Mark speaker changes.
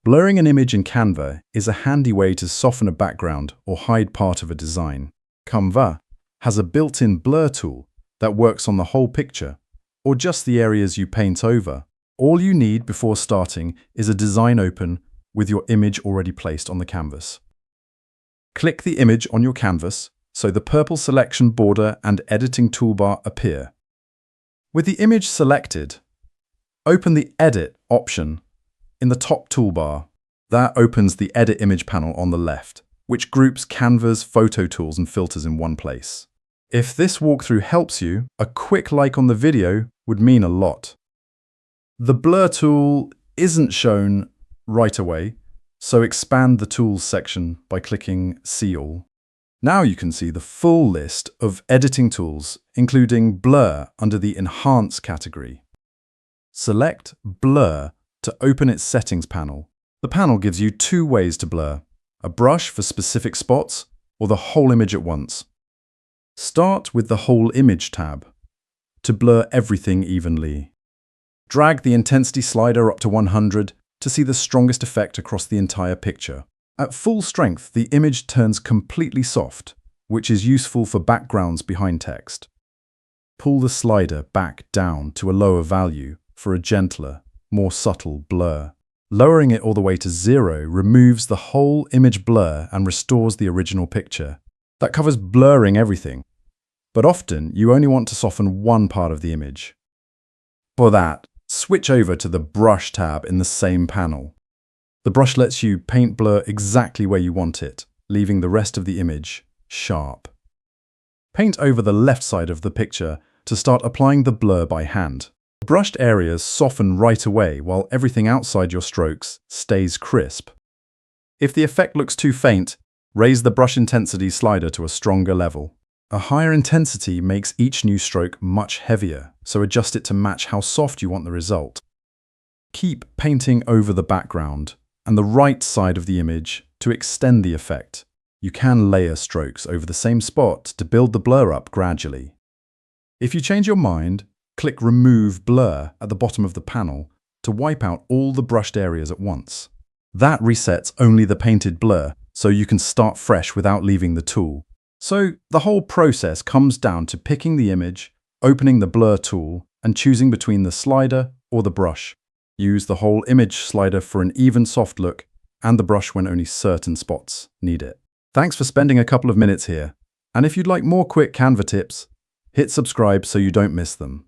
Speaker 1: Blurring an image in Canva is a handy way to soften a background or hide part of a design. Canva has a built-in blur tool that works on the whole picture, or just the areas you paint over. All you need before starting is a design open with your image already placed on the canvas. Click the image on your canvas so the purple selection border and editing toolbar appear. With the image selected, open the Edit option in the top toolbar. That opens the Edit Image panel on the left, which groups Canva's photo tools and filters in one place. If this walkthrough helps you, a quick like on the video would mean a lot. The blur tool isn't shown right away, so expand the Tools section by clicking See All. Now you can see the full list of editing tools, including Blur under the Enhance category. Select Blur to open its Settings panel. The panel gives you two ways to blur: a brush for specific spots or the whole image at once. Start with the Whole Image tab to blur everything evenly. Drag the intensity slider up to 100 to see the strongest effect across the entire picture. At full strength, the image turns completely soft, which is useful for backgrounds behind text. Pull the slider back down to a lower value for a gentler, more subtle blur. Lowering it all the way to 0 removes the whole image blur and restores the original picture. That covers blurring everything, but often you only want to soften one part of the image. For that, switch over to the Brush tab in the same panel. The brush lets you paint blur exactly where you want it, leaving the rest of the image sharp. Paint over the left side of the picture to start applying the blur by hand. Brushed areas soften right away while everything outside your strokes stays crisp. If the effect looks too faint, raise the brush intensity slider to a stronger level. A higher intensity makes each new stroke much heavier, so adjust it to match how soft you want the result. Keep painting over the background and the right side of the image to extend the effect. You can layer strokes over the same spot to build the blur up gradually. If you change your mind, click Remove Blur at the bottom of the panel to wipe out all the brushed areas at once. That resets only the painted blur, so you can start fresh without leaving the tool. So the whole process comes down to picking the image, opening the blur tool, and choosing between the slider or the brush. Use the whole image slider for an even soft look, and the brush when only certain spots need it. Thanks for spending a couple of minutes here. And if you'd like more quick Canva tips, hit subscribe so you don't miss them.